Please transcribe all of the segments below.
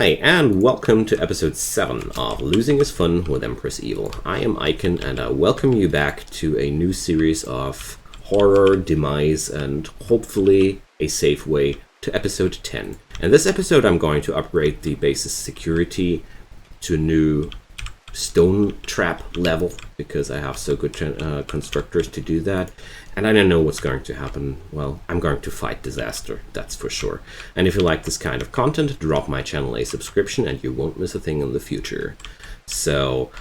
Hi, and welcome to episode 7 of Losing is Fun with Empress Evil. I am Icon, and I welcome you back to a new series of horror, demise, and hopefully a safe way to episode 10. In this episode, I'm going to upgrade the base's security to a new stone trap level, because I have so good constructors to do that. And I don't know what's going to happen. Well, I'm going to fight disaster, that's for sure. And if you like this kind of content, drop my channel a subscription and you won't miss a thing in the future. So,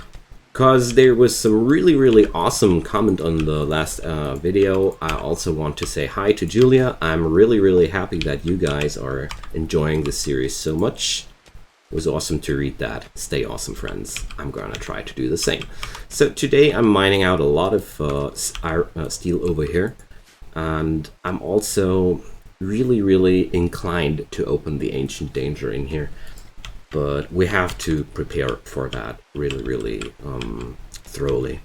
because there was some really awesome comment on the last video, I also want to say hi to Julia. I'm really happy that you guys are enjoying this series so much. It was awesome to read that. Stay awesome, friends. I'm gonna try to do the same. So today I'm mining out a lot of steel over here, and I'm also really inclined to open the Ancient Danger in here, but we have to prepare for that really thoroughly.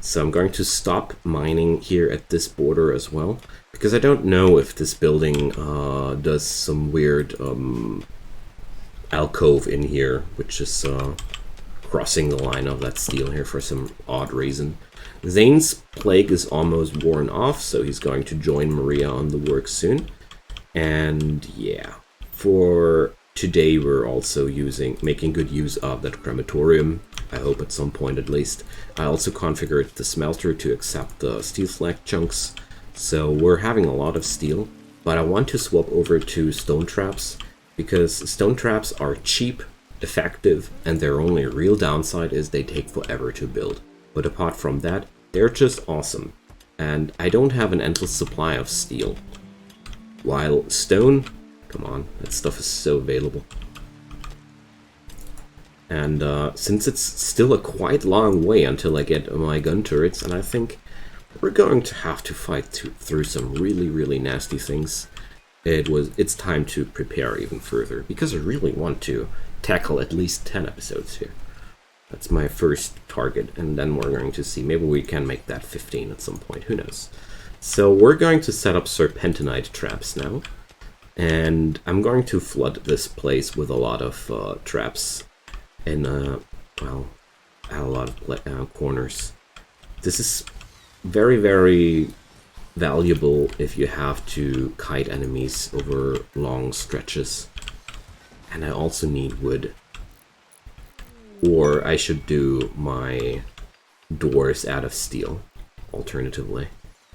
So I'm going to stop mining here at this border as well, because I don't know if this building does some weird alcove in here, which is crossing the line of that steel here for some odd reason. Zane's plague is almost worn off, so he's going to join Maria on the work soon. And yeah, for today we're also making good use of that crematorium, I hope at some point at least. I also configured the smelter to accept the steel slag chunks, so we're having a lot of steel, but I want to swap over to stone traps, because stone traps are cheap, effective, and their only real downside is they take forever to build. But apart from that, they're just awesome. And I don't have an endless supply of steel. While stone, come on, that stuff is so available. And since it's still a quite long way until I get my gun turrets, and I think we're going to have to fight through some really nasty things, it's time to prepare even further, because I really want to tackle at least 10 episodes here. That's my first target, and then we're going to see, maybe we can make that 15 at some point, who knows. So we're going to set up serpentinite traps now, and I'm going to flood this place with a lot of traps and well, a lot of corners. This is very valuable if you have to kite enemies over long stretches. And I also need wood. Or I should do my doors out of steel, alternatively.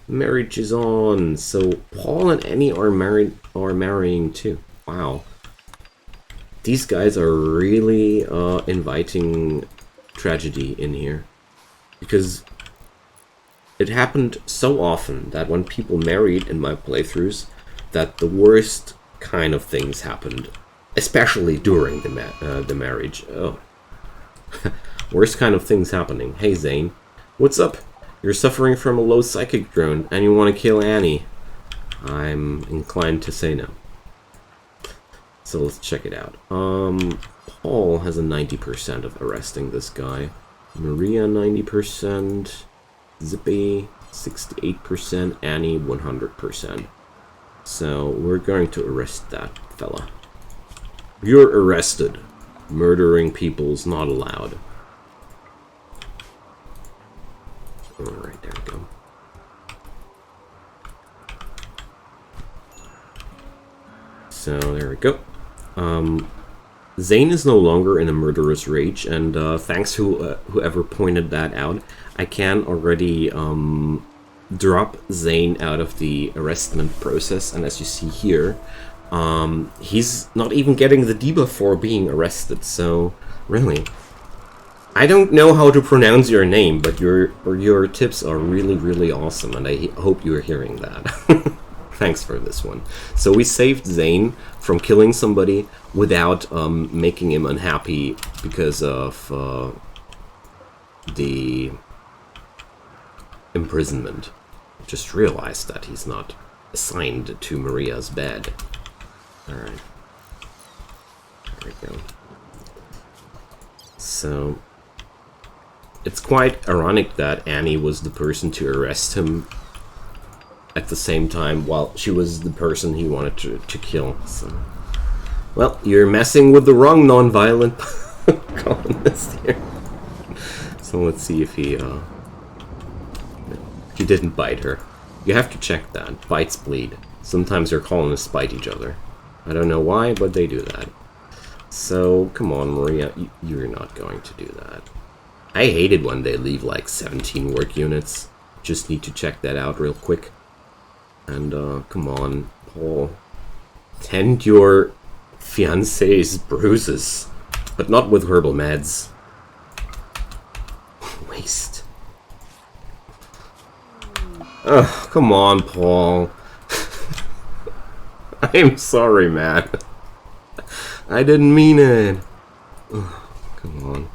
Marriage is on! So Paul and Annie are marrying too. Wow. These guys are really inviting tragedy in here. Because it happened so often that when people married in my playthroughs, that the worst kind of things happened, especially during the marriage. Oh, worst kind of things happening. Hey Zane, what's up? You're suffering from a low psychic drone and you want to kill Annie. I'm inclined to say no. So let's check it out. Paul has a 90% of arresting this guy. Maria 90%. Zippy, 68%, Annie, 100%. So we're going to arrest that fella. You're arrested. Murdering people's not allowed. Alright, there we go. So there we go. Zane is no longer in a murderous rage, and thanks to whoever pointed that out, I can already drop Zane out of the arrestment process, and as you see here, he's not even getting the debuff for being arrested, so really. I don't know how to pronounce your name, but your tips are really awesome, and I hope you're hearing that. Thanks for this one. So we saved Zane from killing somebody without making him unhappy because of the imprisonment. Just realized that he's not assigned to Maria's bed. Alright. There we go. So it's quite ironic that Annie was the person to arrest him at the same time, while she was the person he wanted to kill. So Well, you're messing with the wrong non-violent colonist here. So let's see if he didn't bite her. You have to check that. Bites bleed. Sometimes your colonists bite each other. I don't know why, but they do that. So, come on, Maria, you're not going to do that. I hate it when they leave like 17 work units. Just need to check that out real quick. And, come on, Paul. Tend your fiancé's bruises, but not with herbal meds. Waste. Oh, come on, Paul. I'm sorry, man. I didn't mean it. Oh, come on.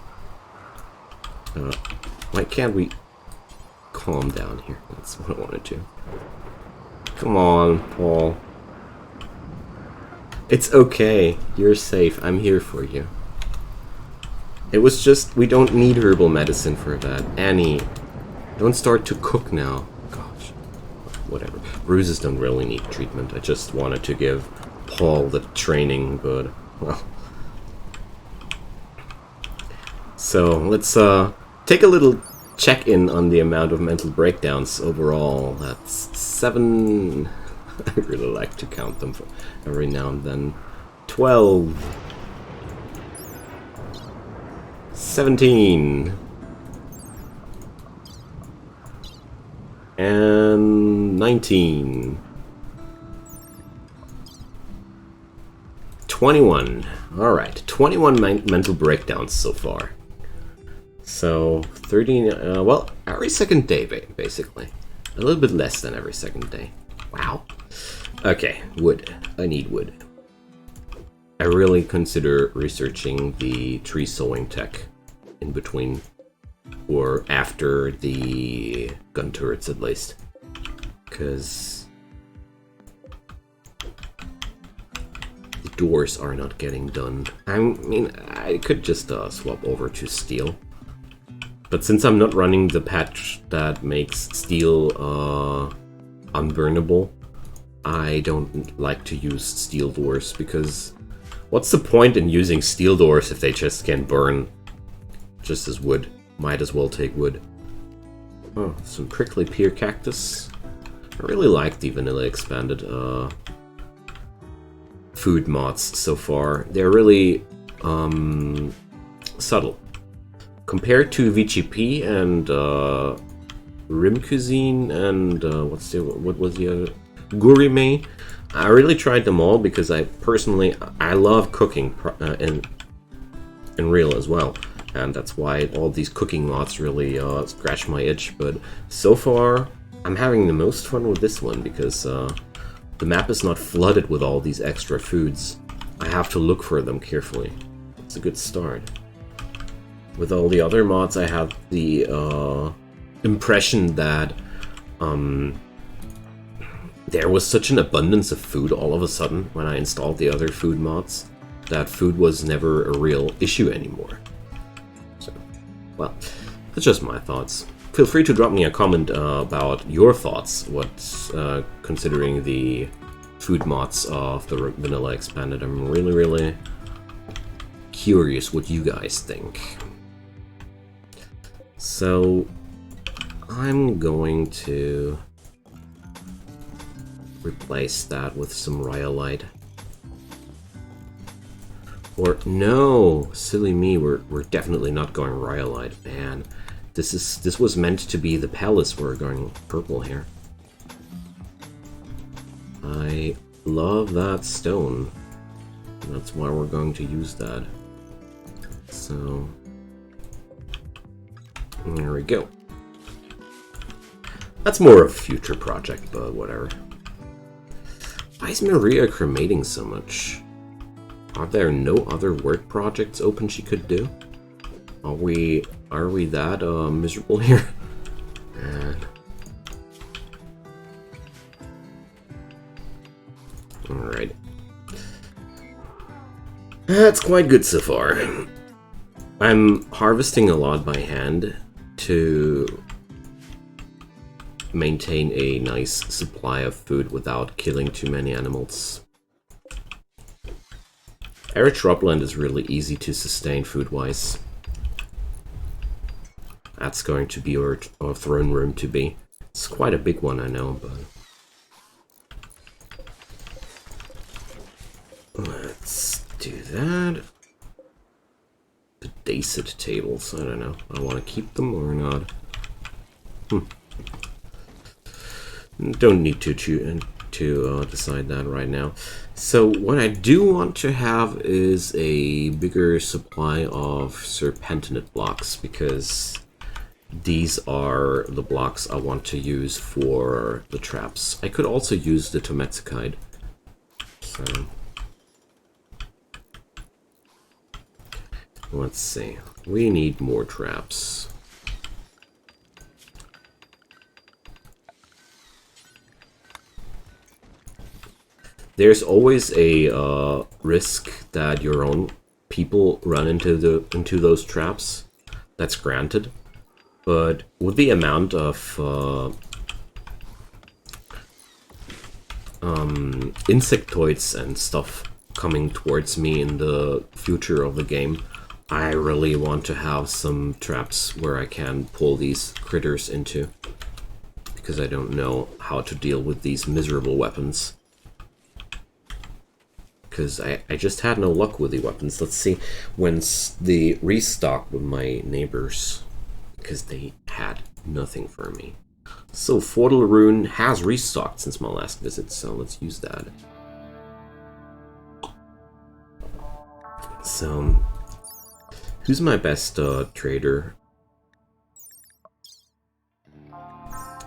Why can't we calm down here? That's what I wanted to. Come on, Paul. It's okay. You're safe. I'm here for you. It was just, we don't need herbal medicine for that. Annie, don't start to cook now. Gosh. Whatever. Bruises don't really need treatment. I just wanted to give Paul the training, but, well. So, let's take a little check-in on the amount of mental breakdowns overall. That's 7... I really like to count them for every now and then. 12. 17. And 19. 21. Alright, 21 mental breakdowns so far. So, 13, well, every second day, basically. A little bit less than every second day. Wow. Okay, wood. I need wood. I really consider researching the tree sowing tech in between, or after the gun turrets at least. Because the doors are not getting done. I mean, I could just swap over to steel. But since I'm not running the patch that makes steel unburnable, I don't like to use steel doors, because what's the point in using steel doors if they just can't burn just as wood? Might as well take wood. Oh, some prickly pear cactus. I really like the vanilla expanded food mods so far. They're really subtle. Compared to VGP and Rim Cuisine and what was the other? Gourmet. I really tried them all because I love cooking in real as well, and that's why all these cooking mods really scratch my itch. But so far, I'm having the most fun with this one because the map is not flooded with all these extra foods. I have to look for them carefully. It's a good start. With all the other mods, I have the impression that there was such an abundance of food all of a sudden when I installed the other food mods that food was never a real issue anymore. So, well, that's just my thoughts. Feel free to drop me a comment about your thoughts, what's considering the food mods of the Vanilla Expanded. I'm really, really curious what you guys think. So, I'm going to replace that with some rhyolite. Or, no! Silly me, we're definitely not going rhyolite, man. This was meant to be the palace. We're going purple here. I love that stone. That's why we're going to use that. So, there we go. That's more of a future project, but whatever. Why is Maria cremating so much? Are there no other work projects open she could do? Are we that miserable here? Man. Alright. That's quite good so far. I'm harvesting a lot by hand to maintain a nice supply of food without killing too many animals. Arid shrubland is really easy to sustain food-wise. That's going to be our throne room to be. It's quite a big one, I know, but... Let's do that. Bedacid tables, I don't know. I want to keep them or not. Don't need to decide that right now. So what I do want to have is a bigger supply of serpentinite blocks, because these are the blocks I want to use for the traps. I could also use the Tometsukide. So let's see. We need more traps. There's always a risk that your own people run into those traps. That's granted, but with the amount of insectoids and stuff coming towards me in the future of the game, I really want to have some traps where I can pull these critters into, because I don't know how to deal with these miserable weapons. Because I just had no luck with the weapons. Let's see when's the restock with my neighbors, because they had nothing for me. So Fortal Rune has restocked since my last visit, so let's use that. So who's my best trader?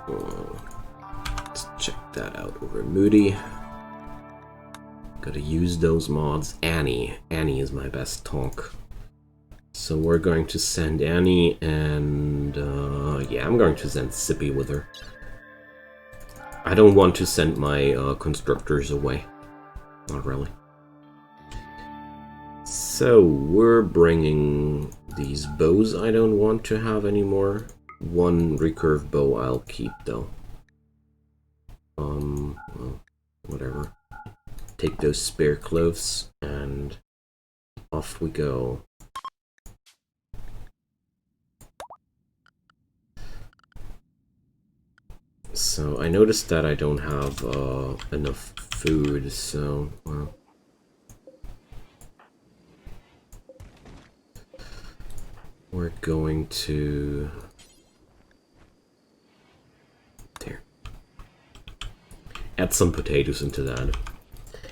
Let's check that out over Moody. Gotta use those mods. Annie is my best talk. So we're going to send Annie, and yeah, I'm going to send Sippy with her. I don't want to send my constructors away. Not really. So we're bringing these bows I don't want to have anymore. One recurve bow I'll keep though. Well, whatever. Take those spare clothes and off we go. So I noticed that I don't have enough food, so well, we're going to there. Add some potatoes into that.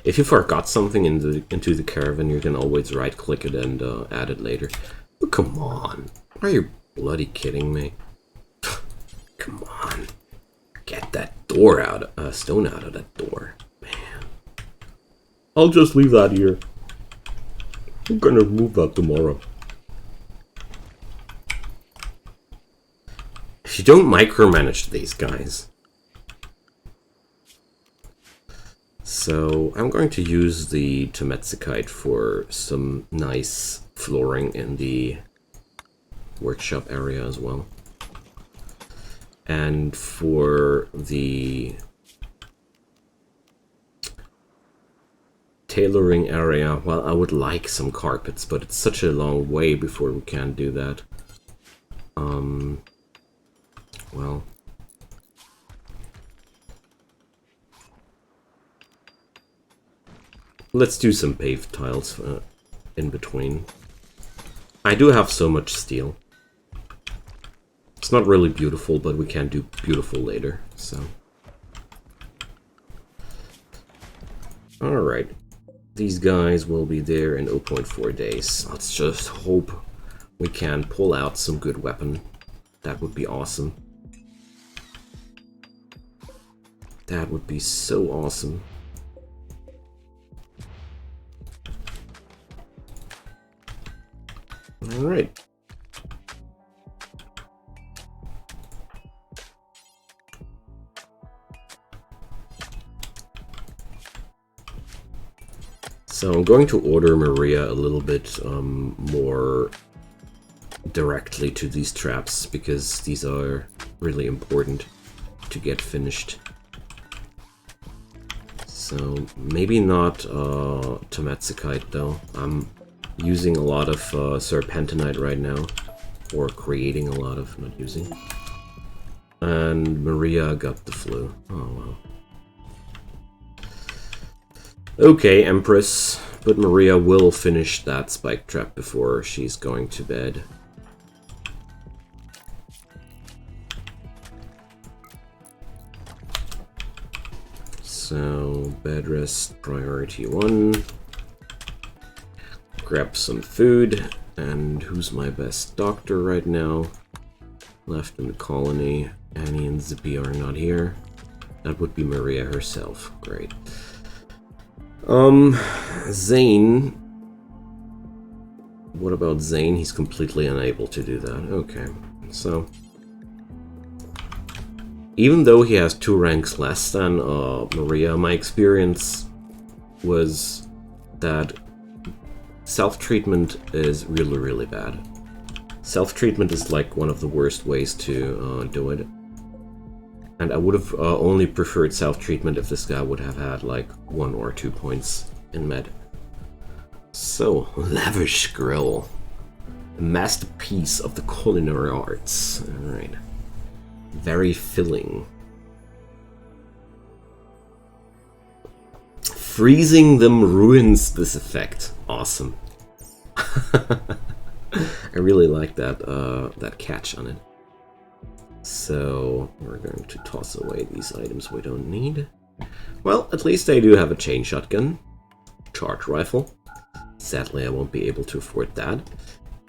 If you forgot something into the caravan, you can always right-click it and add it later. Oh, come on, are you bloody kidding me? Come on. Get that door out, stone out of that door, man. I'll just leave that here. I'm gonna move that tomorrow. If you don't micromanage these guys. So I'm going to use the Tometsukide for some nice flooring in the workshop area as well. And for the tailoring area, well, I would like some carpets, but it's such a long way before we can do that. Well, let's do some paved tiles in between. I do have so much steel. It's not really beautiful, but we can do beautiful later, so. Alright. These guys will be there in 0.4 days. Let's just hope we can pull out some good weapon. That would be awesome. That would be so awesome. Alright. So I'm going to order Maria a little bit more directly to these traps, because these are really important to get finished. So maybe not Tometsukite though. I'm using a lot of Serpentinite right now. Or creating a lot of, not using. And Maria got the flu. Oh well. Okay, Empress. But Maria will finish that spike trap before she's going to bed. So, bed rest priority 1. Grab some food. And who's my best doctor right now? Left in the colony. Annie and Zippy are not here. That would be Maria herself. Great. Zane. What about Zane? He's completely unable to do that. Okay. So, even though he has 2 ranks less than Maria, my experience was that self-treatment is really, really bad. Self-treatment is like one of the worst ways to do it. And I would have only preferred self-treatment if this guy would have had like 1 or 2 points in med. So, lavish grill. A masterpiece of the culinary arts. Alright. Very filling. Freezing them ruins this effect. Awesome. I really like that that catch on it. So we're going to toss away these items we don't need. Well, at least I do have a chain shotgun, charge rifle. Sadly, I won't be able to afford that.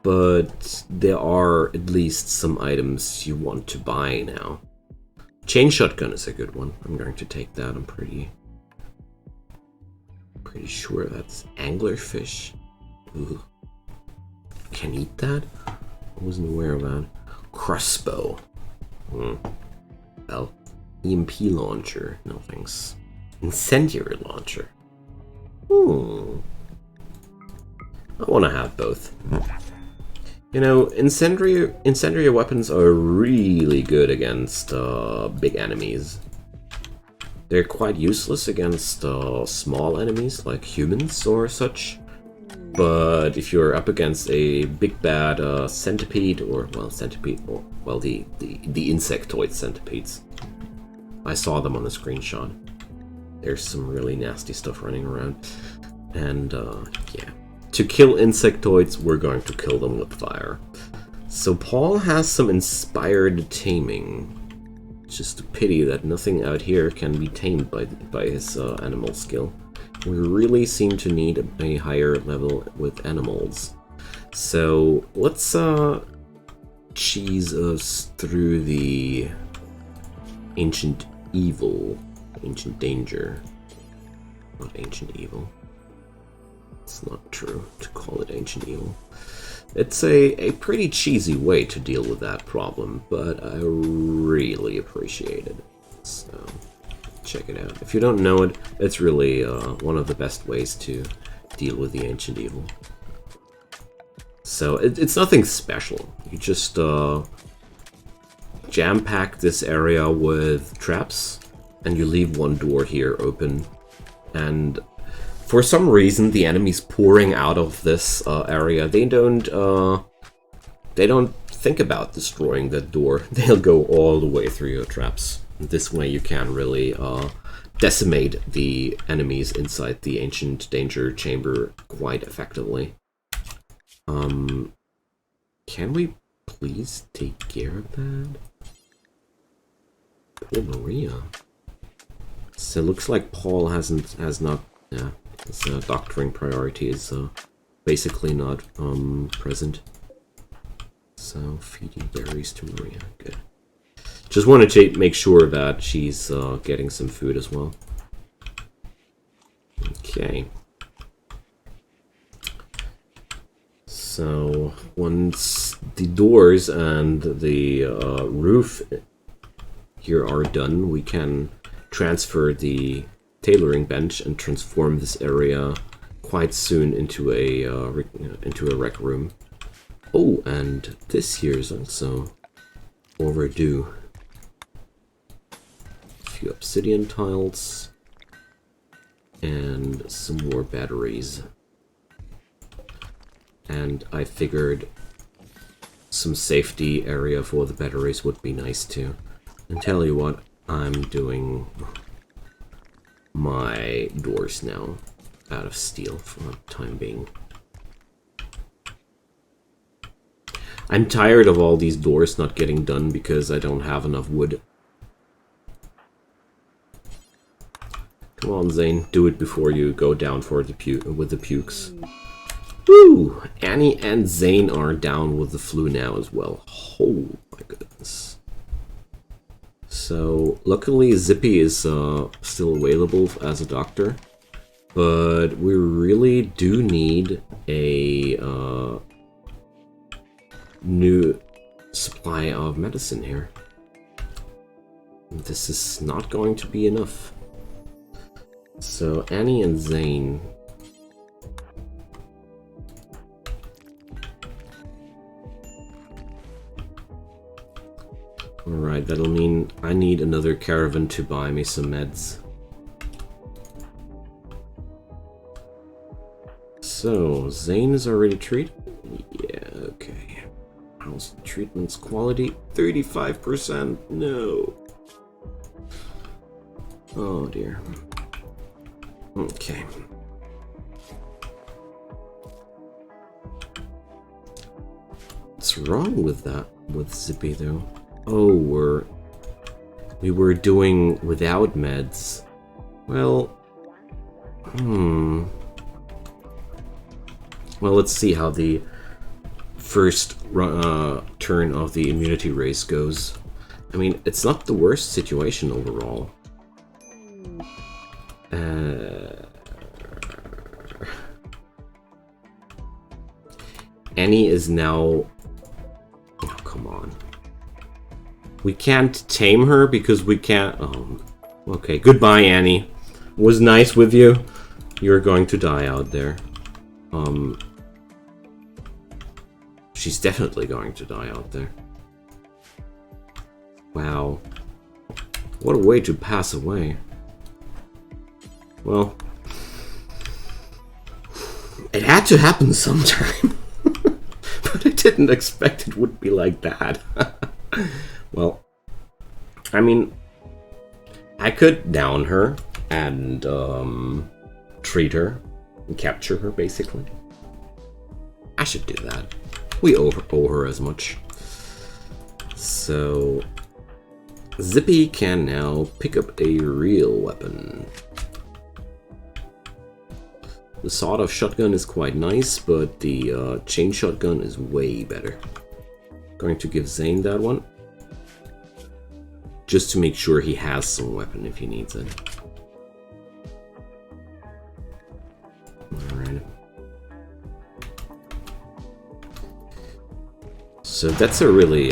But there are at least some items you want to buy now. Chain shotgun is a good one. I'm going to take that. I'm pretty sure that's anglerfish. Ooh. Can eat that? I wasn't aware of that. Crossbow. Well, EMP launcher. No thanks. Incendiary launcher. I want to have both. You know, incendiary weapons are really good against big enemies. They're quite useless against small enemies like humans or such. But if you're up against a big bad centipede, or well, centipede, or well, the insectoid centipedes, I saw them on the screenshot. There's some really nasty stuff running around, and yeah, to kill insectoids, we're going to kill them with fire. So Paul has some inspired taming. Just a pity that nothing out here can be tamed by his animal skill. We really seem to need a higher level with animals. So let's cheese us through the ancient evil, ancient danger, not ancient evil. It's not true to call it ancient evil. It's a pretty cheesy way to deal with that problem, but I really appreciate it. So check it out. If you don't know it, it's really one of the best ways to deal with the ancient evil. So it's nothing special. You just jam-pack this area with traps, and you leave one door here open. And for some reason, the enemies pouring out of this area, they don't think about destroying that door. They'll go all the way through your traps. This way you can really decimate the enemies inside the ancient danger chamber quite effectively. Can we please take care of that? Poor Maria. So it looks like Paul has not, yeah, his doctoring priority is basically not present. So feeding berries to Maria, good. Just wanted to make sure that she's getting some food as well. Okay. So once the doors and the roof here are done, we can transfer the tailoring bench and transform this area quite soon into a rec room. Oh, and this here is also overdue. A few obsidian tiles. and some more batteries. And I figured some safety area for the batteries would be nice too. And tell you what, I'm doing my doors now out of steel for the time being. I'm tired of all these doors not getting done because I don't have enough wood. Come on, Zane, do it before you go down for the with the pukes. Woo! Annie and Zane are down with the flu now as well. Oh my goodness. So, luckily Zippy is still available as a doctor. But we really do need a new supply of medicine here. This is not going to be enough. So, Annie and Zane. Alright, that'll mean I need another caravan to buy me some meds. So, Zane is already treated? Yeah, okay. How's the treatment's quality? 35%? No. Oh dear. Okay. What's wrong with that, with Zippy though? Oh, we were doing without meds. Well, well, let's see how the first turn of the immunity race goes. I mean, it's not the worst situation overall. Annie is now... Oh, come on. We can't tame her because we can't... Oh, okay, goodbye, Annie. Was nice with you. You're going to die out there. She's definitely going to die out there. Wow. What a way to pass away. Well, it had to happen sometime. But I didn't expect it would be like that. Well, I mean, I could down her and treat her and capture her, basically. I should do that. We owe her as much. So, Zippy can now pick up a real weapon. The sawed-off shotgun is quite nice, but the chain shotgun is way better. Going to give Zane that one. Just to make sure he has some weapon if he needs it. Alright. So that's a really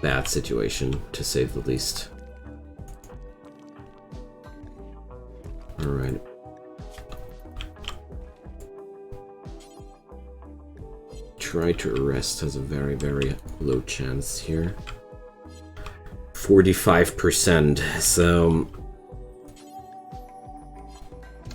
bad situation, to say the least. Alright. Try to arrest has a very, very low chance here. 45%, so...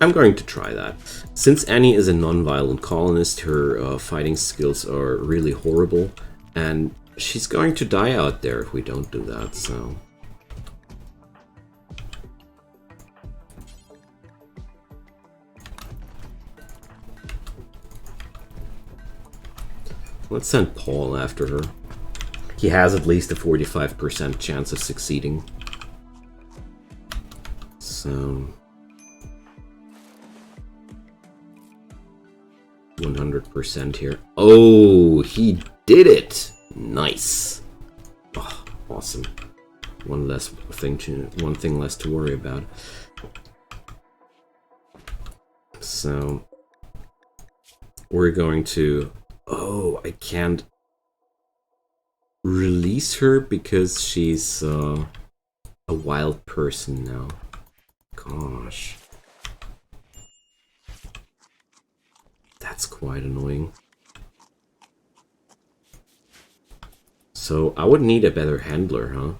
I'm going to try that. Since Annie is a non-violent colonist, her fighting skills are really horrible, and she's going to die out there if we don't do that, so... Let's send Paul after her. He has at least a 45% chance of succeeding. So... 100% here. Oh, he did it! Nice. Oh, awesome. One thing less to worry about. So we're going to... Oh, I can't release her because she's a wild person now. Gosh. That's quite annoying. So I would need a better handler, huh?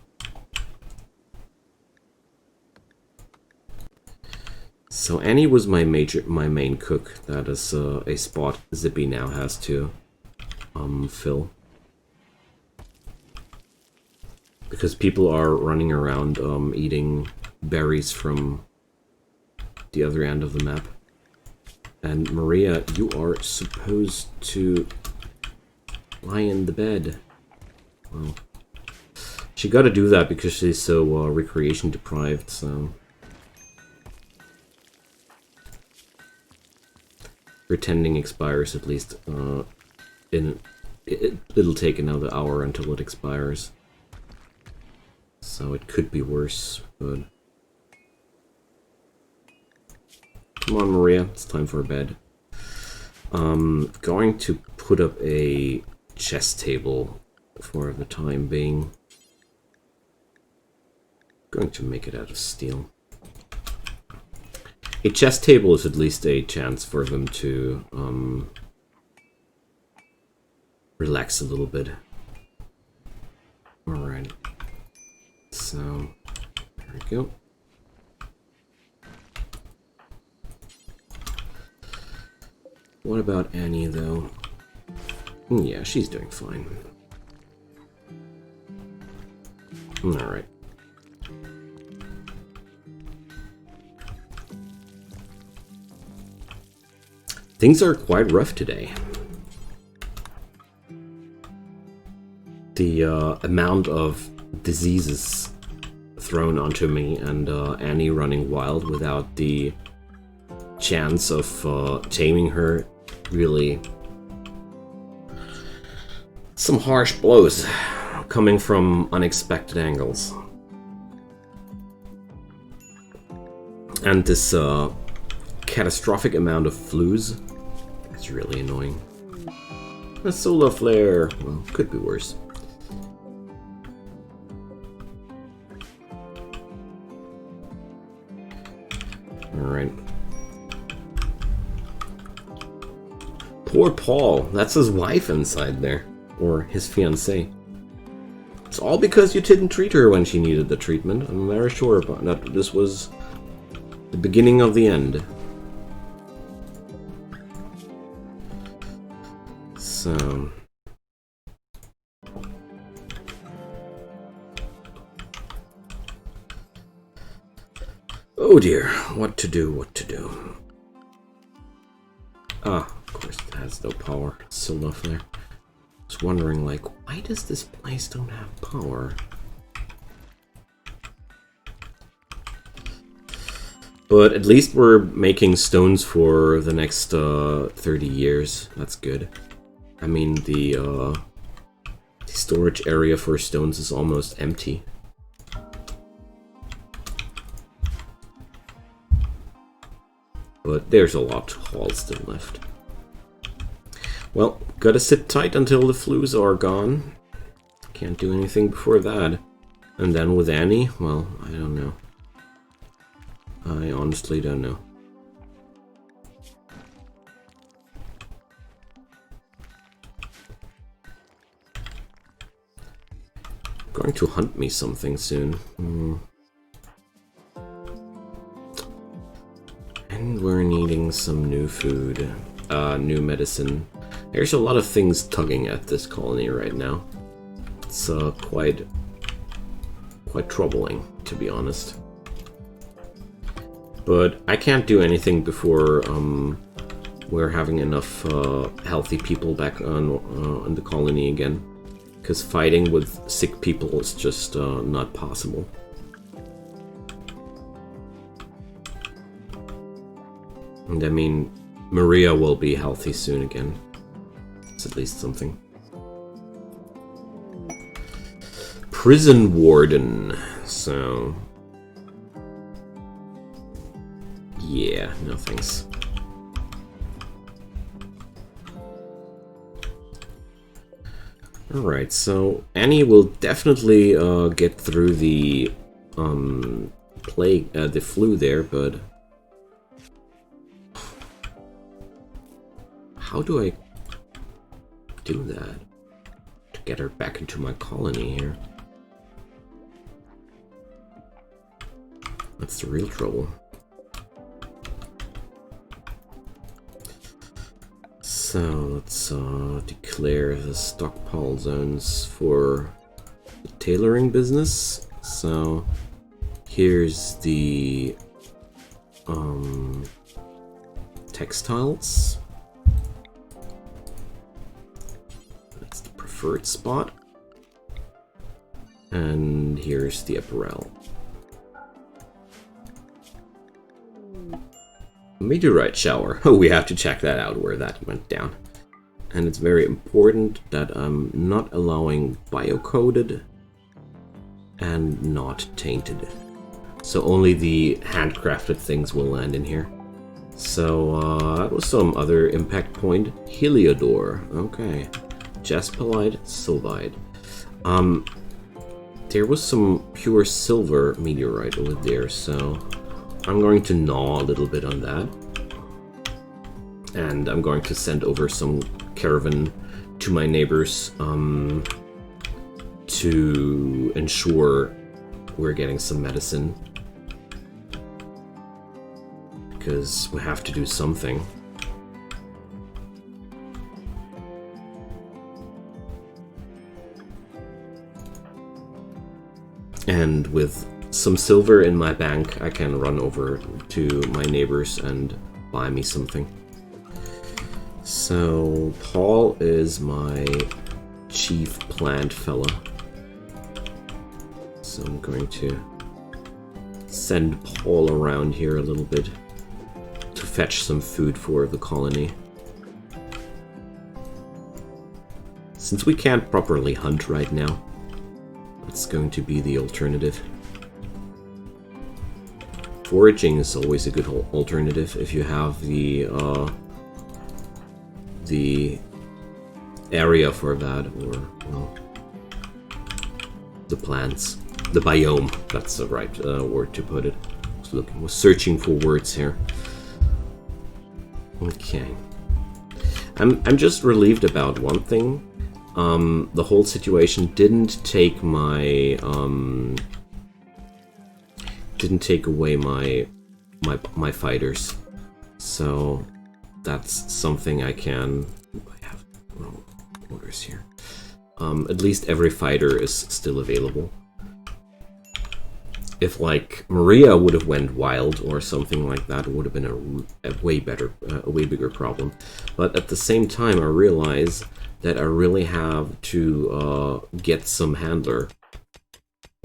So Annie was my main cook. That is a spot Zippy now has to fill. Because people are running around eating berries from the other end of the map. And Maria, you are supposed to lie in the bed. Well, she got to do that because she's so recreation deprived, so... Pretending expires at least. It'll take another hour until it expires. So it could be worse, but... Come on, Maria, it's time for bed. Going to put up a chess table for the time being. Going to make it out of steel. A chess table is at least a chance for them to relax a little bit. Alright. So, there we go. What about Annie, though? Yeah, she's doing fine. Alright. Things are quite rough today. The amount of diseases thrown onto me and Annie running wild without the chance of taming her, really some harsh blows coming from unexpected angles. And this catastrophic amount of flus is really annoying. A solar flare, well, could be worse. Alright. Poor Paul, that's his wife inside there. Or his fiancée. It's all because you didn't treat her when she needed the treatment. I'm very sure about that. This was the beginning of the end. So... oh dear, what to do, what to do. Ah, of course it has no power. It's so lovely. I was wondering, like, why does this place don't have power? But at least we're making stones for the next 30 years. That's good. I mean, the storage area for stones is almost empty. But there's a lot of haul still left. Well, gotta sit tight until the flus are gone. Can't do anything before that. And then with Annie, well, I don't know. I honestly don't know. Going to hunt me something soon. And we're needing some new food, new medicine. There's a lot of things tugging at this colony right now. It's quite troubling, to be honest. But I can't do anything before we're having enough healthy people back on the colony again. Because fighting with sick people is just not possible. And I mean, Maria will be healthy soon again. It's at least something. Prison warden. So... yeah, no thanks. Alright, so Annie will definitely get through the plague, the flu there, but how do I do that to get her back into my colony here? That's the real trouble. So let's declare the stockpile zones for the tailoring business. So here's the textiles. That's the preferred spot. And here's the apparel. Meteorite shower. Oh, we have to check that out, where that went down. And it's very important that I'm not allowing biocoded and not tainted. So only the handcrafted things will land in here. So that was some other impact point. Heliodor. Okay. Jaspilite, Sylvite. There was some pure silver meteorite over there, so I'm going to gnaw a little bit on that. And I'm going to send over some Caravan to my neighbors to ensure we're getting some medicine. Because we have to do something. And with some silver in my bank, I can run over to my neighbors and buy me something. So Paul is my chief plant fella. So I'm going to send Paul around here a little bit to fetch some food for the colony. Since we can't properly hunt right now, it's going to be the alternative. Foraging is always a good alternative if you have the area for that, or well, the plants, the biome. That's the right word to put it. Was searching for words here. Okay, I'm just relieved about one thing. The whole situation didn't take away my fighters, so that's something I can. I have wrong orders here. At least every fighter is still available. If like Maria would have went wild or something like that, it would have been a way bigger problem. But at the same time, I realize that I really have to get some handler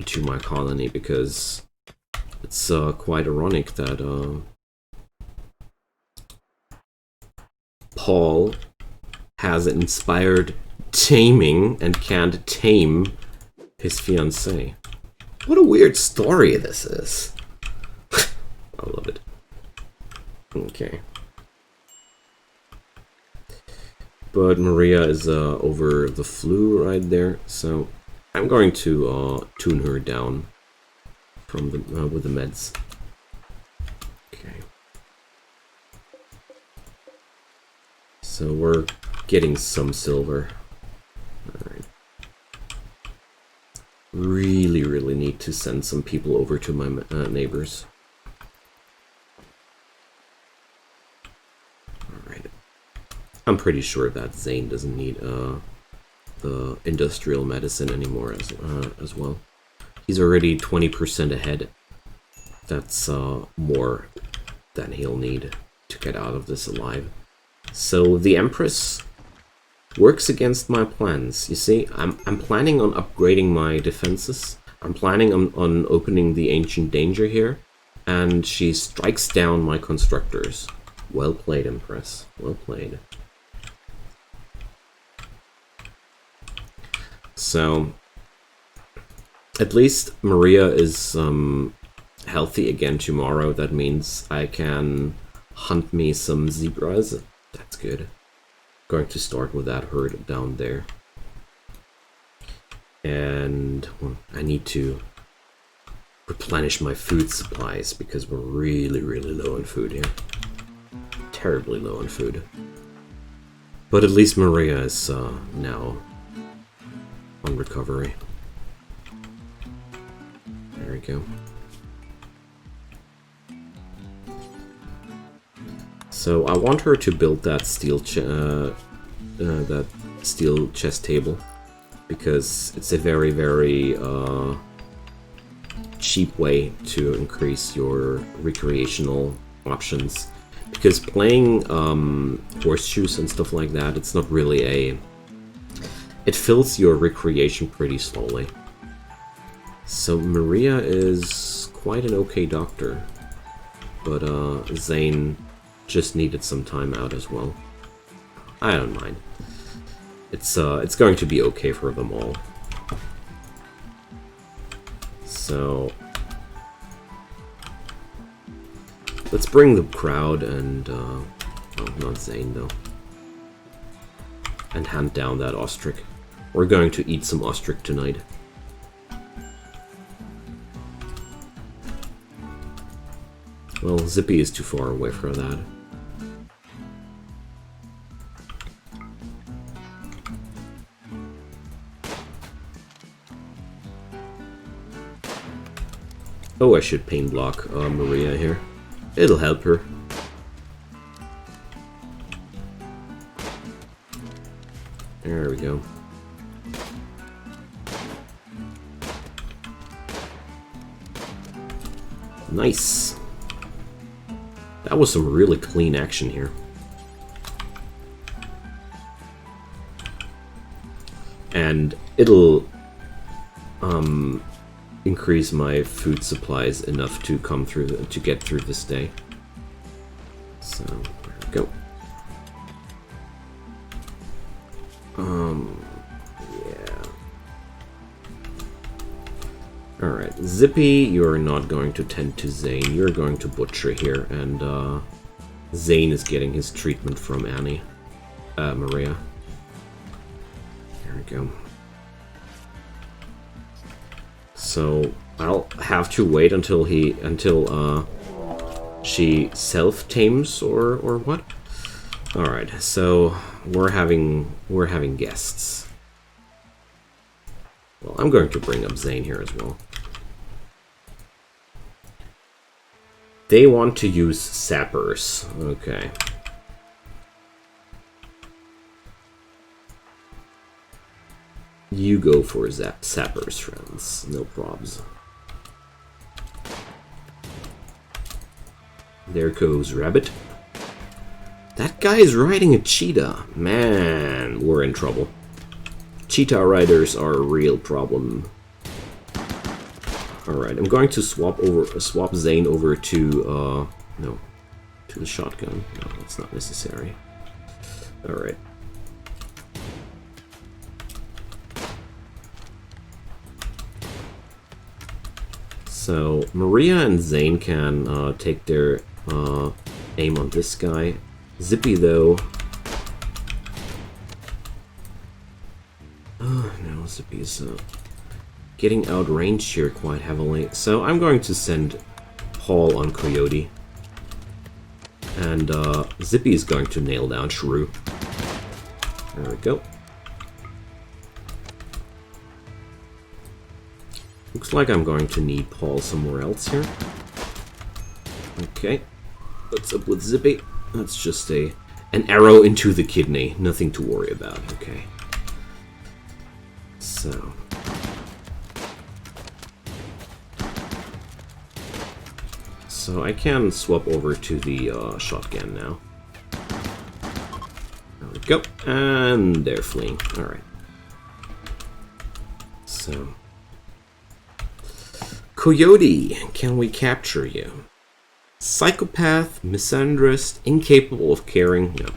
to my colony, because it's quite ironic that Paul has inspired taming and can't tame his fiancée. What a weird story this is. I love it. Okay. But Maria is over the flu right there, so I'm going to tune her down from the with the meds. Okay. So we're getting some silver. All right. Really need to send some people over to my neighbors. Alright. I'm pretty sure that Zane doesn't need the industrial medicine anymore as well. He's already 20% ahead. That's more than he'll need to get out of this alive. So the Empress works against my plans. You see, I'm planning on upgrading my defenses. I'm planning on opening the Ancient Danger here, and she strikes down my constructors. Well played, Empress. Well played. So, at least Maria is healthy again tomorrow. That means I can hunt me some zebras. That's good. Going to start with that herd down there. And well, I need to replenish my food supplies because we're really low on food here. Terribly low on food. But at least Maria is now on recovery. There we go. So I want her to build that steel chest table, because it's a very, very cheap way to increase your recreational options. Because playing horseshoes and stuff like that, it's not really a... It fills your recreation pretty slowly. So Maria is quite an okay doctor, but Zane just needed some time out as well. I don't mind. It's going to be okay for them all. So let's bring the crowd and well, not Zane though, and hand down that ostrich. We're going to eat some ostrich tonight. Well, Zippy is too far away for that. Oh, I should paint block Maria here. It'll help her. There we go. Nice. That was some really clean action here. And it'll increase my food supplies enough to come through to get through this day. So there we go. Yeah. All right, Zippy, you're not going to tend to Zane. You're going to butcher here, and Zane is getting his treatment from Annie, Maria. There we go. So I'll have to wait until she self-tames or what? All right, so we're having guests. Well, I'm going to bring up Zane here as well. They want to use sappers. Okay. You go for sappers, friends. No probs. There goes Rabbit. That guy is riding a cheetah. Man, we're in trouble. Cheetah riders are a real problem. Alright, I'm going to swap Zane over to no, to the shotgun. No, that's not necessary. Alright. So Maria and Zane can take their aim on this guy. Zippy though. Oh no, Zippy's getting outranged here quite heavily. So I'm going to send Paul on Coyote. And Zippy is going to nail down Shrew. There we go. Looks like I'm going to need Paul somewhere else here. Okay. What's up with Zippy? That's just an arrow into the kidney. Nothing to worry about. Okay. So. So I can swap over to the shotgun now. There we go. And they're fleeing. Alright. So. Coyote, can we capture you? Psychopath, misandrist, incapable of caring. No,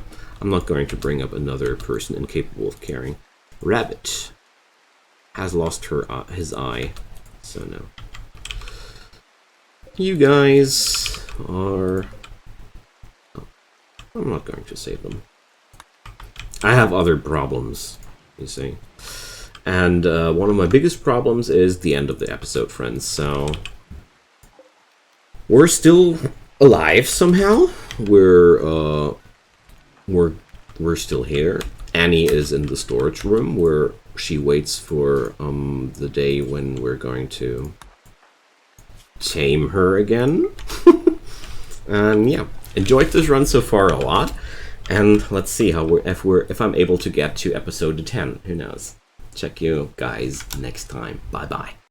I'm not going to bring up another person incapable of caring. Rabbit has lost his eye, so no. You guys are... Oh, I'm not going to save them. I have other problems, you see. And one of my biggest problems is the end of the episode, friends. So we're still alive somehow. We're still here. Annie is in the storage room where she waits for the day when we're going to tame her again. And yeah, enjoyed this run so far a lot, and let's see how if I'm able to get to episode 10. Who knows? Check you guys next time. Bye bye.